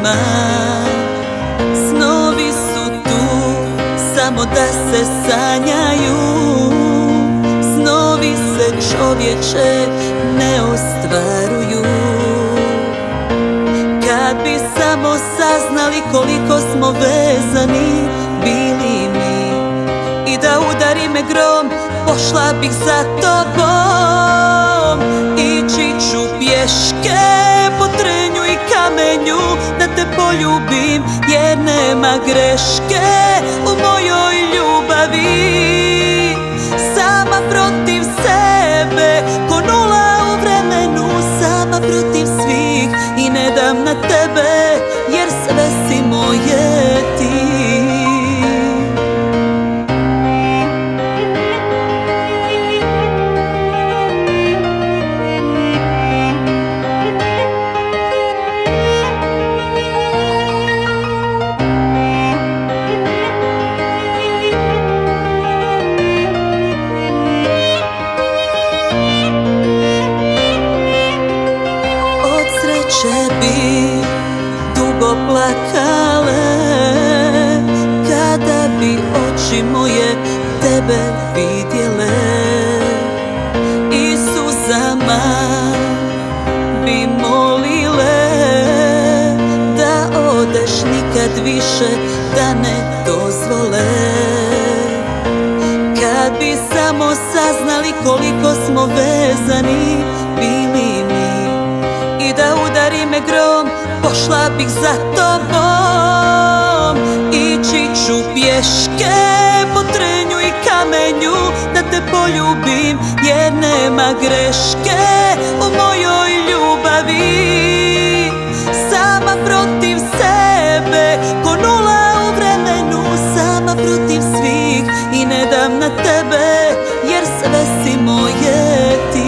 nema. Snovi su tu samo da se sanjaju, snovi se čovječe ne ostvaruju. Kad bi samo saznali koliko smo vezani bili mi, i da udari me grom, pošla bih za tobom. Ići ću pješke po trnju i kamenju da te poljubim, jer nema greške u mojoj ljubavi. Sama protiv sebe, ko nula u vremenu, sama protiv svih i ne dam na tebe, jer sve si moje ti. Bi dugo plakale kada bi oči moje tebe vidjele, i suzama bi molile da odeš nikad više, da ne dozvole. Kad bi samo saznali koliko smo vezani bili mi, i da udari me grom, pošla bih za tobom. Ići ću pješke po trnju i kamenju da te poljubim, jer nema greške u mojoj ljubavi. Sama protiv sebe, ko nula u vremenu, sama protiv svih i ne dam na tebe, jer sve si moje ti.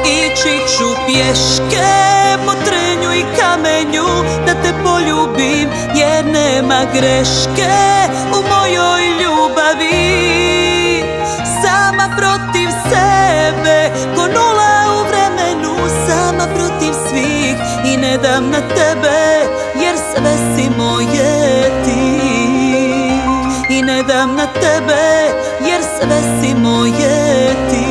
Ići ću pješke po trnju i kamenju da te poljubim, jer nema greške u mojoj ljubavi. Sama protiv sebe, ko nula u vremenu, sama protiv svih i ne dam na tebe, jer sve si moje ti. I ne dam na tebe, jer sve si moje ti.